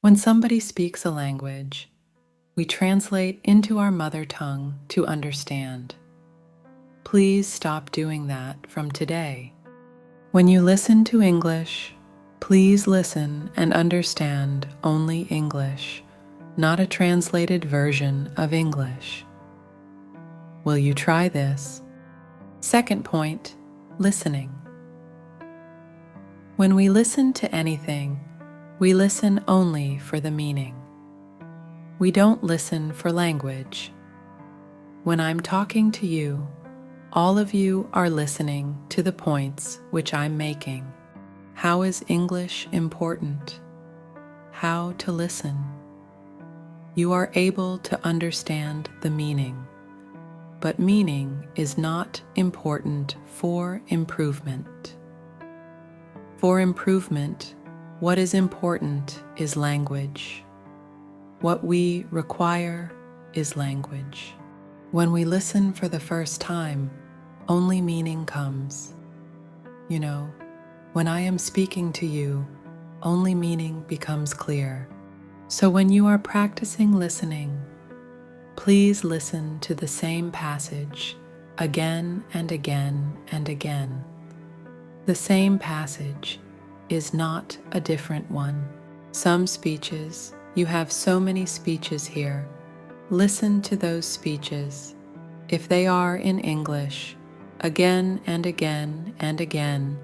When somebody speaks a language, we translate into our mother tongue to understand. Please stop doing that from today. When you listen to English, please listen and understand only English, not a translated version of English. Will you try this? Second point, listening. When we listen to anything, we listen only for the meaning. We don't listen for language. When I'm talking to you, all of you are listening to the points which I'm making. How is English important? How to listen. You are able to understand the meaning, but meaning is not important for improvement. For improvement, what is important is language. What we require is language. When we listen for the first time, only meaning comes. You know, when I am speaking to you, only meaning becomes clear. So when you are practicing listening, please listen to the same passage again and again and again. The same passage is not a different one. Some speeches, you have so many speeches here. Listen to those speeches. If they are in English, again and again and again,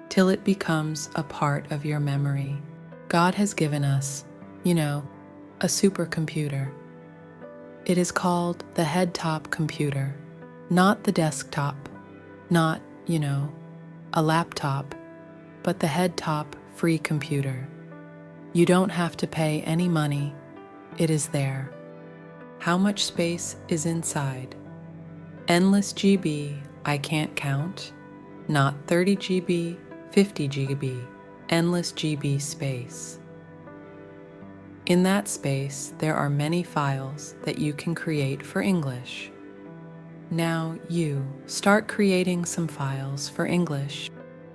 till it becomes a part of your memory. God has given us, a supercomputer. It is called the head-top computer, not the desktop, not, a laptop, but the head-top free computer. You don't have to pay any money. It is there. How much space is inside? Endless GB, I can't count. Not 30 GB, 50 GB, endless GB space. In that space, there are many files that you can create for English. Now you start creating some files for English.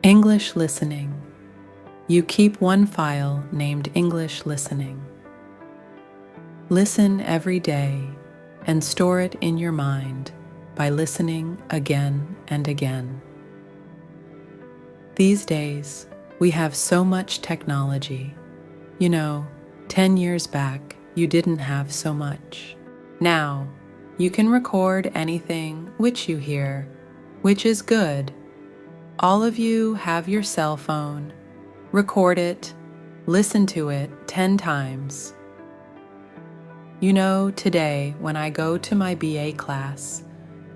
English listening. You keep one file named English listening. Listen every day and store it in your mind by listening again and again. These days, we have so much technology. 10 years back, you didn't have so much. Now, you can record anything which you hear, which is good. All of you have your cell phone. Record it, listen to it 10 times. Today when I go to my BA class,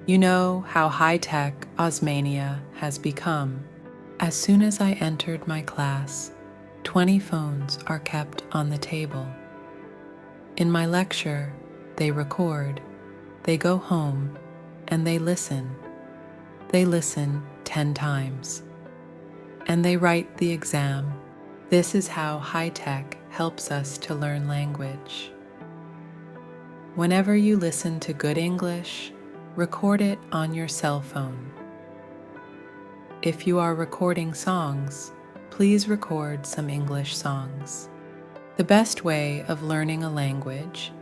how high-tech Osmania has become. As soon as I entered my class, 20 phones are kept on the table. In my lecture, they record, they go home, and they listen. They listen 10 times. And they write the exam. This is how high-tech helps us to learn language. Whenever you listen to good English, record it on your cell phone. If you are recording songs, please record some English songs. The best way of learning a language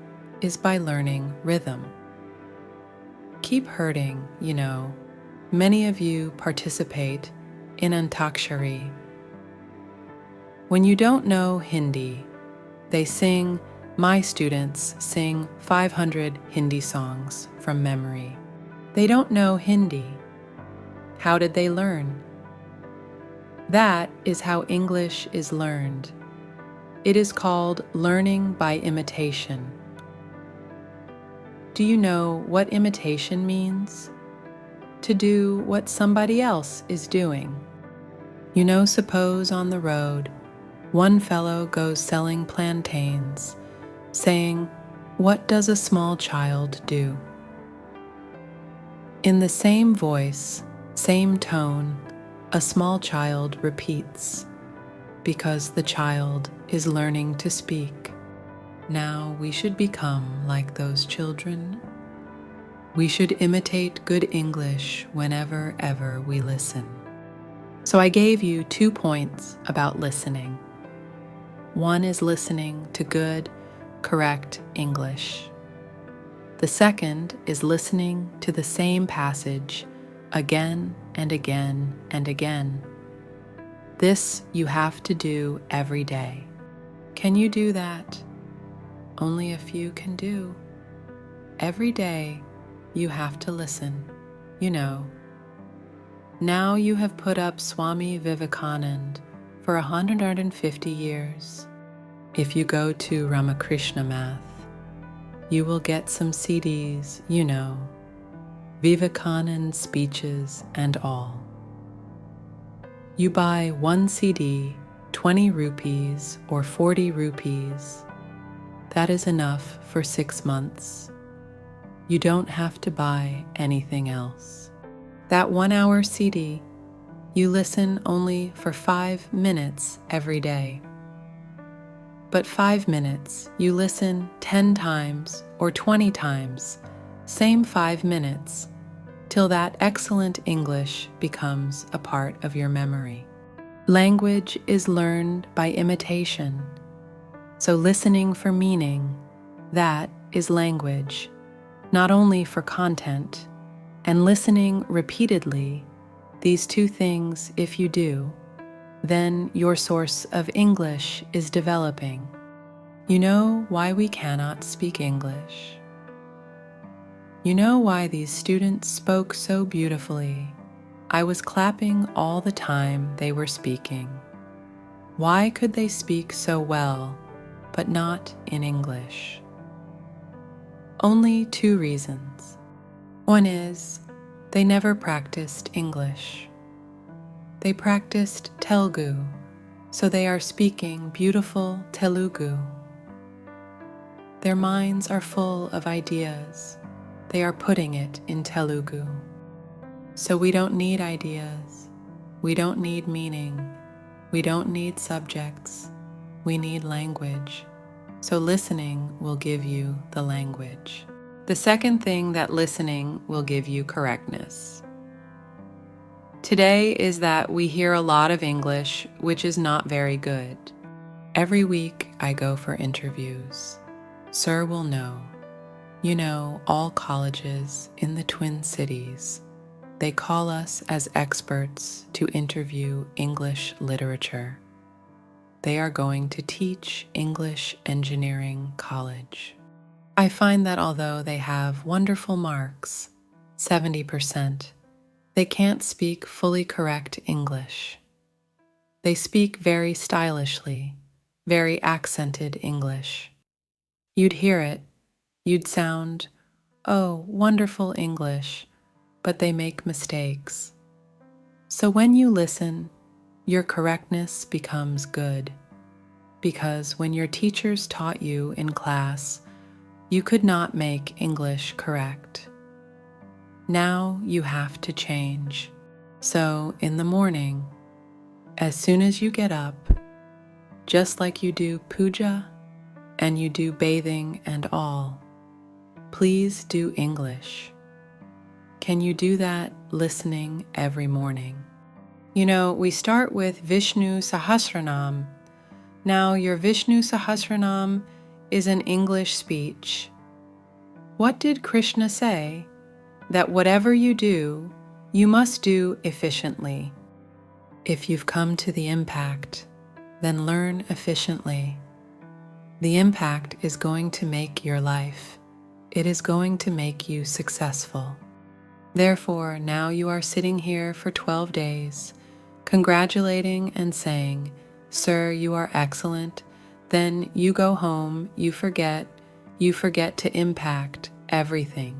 is by learning rhythm. Keep hurting, Many of you participate in Antakshari. When you don't know Hindi, my students sing 500 Hindi songs from memory. They don't know Hindi. How did they learn? That is how English is learned. It is called learning by imitation. Do you know what imitation means? To do what somebody else is doing. Suppose on the road, one fellow goes selling plantains, saying, "What does a small child do?" In the same voice, same tone, a small child repeats, because the child is learning to speak. Now we should become like those children. We should imitate good English whenever ever we listen. So I gave you 2 points about listening. One is listening to good, correct English. The second is listening to the same passage again and again and again. This you have to do every day. Can you do that? Only a few can do. Every day you have to listen, you know. Now you have put up Swami Vivekanand for 150 years. If you go to Ramakrishna Math, you will get some CDs, you know, Vivekanand speeches and all. You buy one CD, 20 rupees or 40 rupees. That is enough for 6 months. You don't have to buy anything else. That 1-hour CD, you listen only for 5 minutes every day. But 5 minutes, you listen 10 times or 20 times, same 5 minutes, till that excellent English becomes a part of your memory. Language is learned by imitation, so listening for meaning, that is language, not only for content, and listening repeatedly, these two things if you do, then your source of English is developing. You know why we cannot speak English? You know why these students spoke so beautifully? I was clapping all the time they were speaking. Why could they speak so well, but not in English? Only 2 reasons. One is, they never practiced English. They practiced Telugu, so they are speaking beautiful Telugu. Their minds are full of ideas. They are putting it in Telugu. So we don't need ideas. We don't need meaning. We don't need subjects. We need language. So listening will give you the language. The second thing that listening will give you correctness. Today is that we hear a lot of English, which is not very good. Every week I go for interviews. Sir will know. You know, all colleges in the Twin Cities, they call us as experts to interview English literature. They are going to teach English Engineering College. I find that although they have wonderful marks, 70%, they can't speak fully correct English. They speak very stylishly, very accented English. You'd hear it, you'd sound, oh, wonderful English, but they make mistakes. So when you listen, your correctness becomes good, because when your teachers taught you in class, you could not make English correct. Now you have to change. So in the morning, as soon as you get up, just like you do puja and you do bathing and all, please do English. Can you do that listening every morning? You know, we start with Vishnu Sahasranam. Now your Vishnu Sahasranam is an English speech. What did Krishna say? That whatever you do, you must do efficiently. If you've come to the impact, then learn efficiently. The impact is going to make your life. It is going to make you successful. Therefore, now you are sitting here for 12 days, congratulating and saying, "Sir, you are excellent." Then you go home, you forget to impact everything.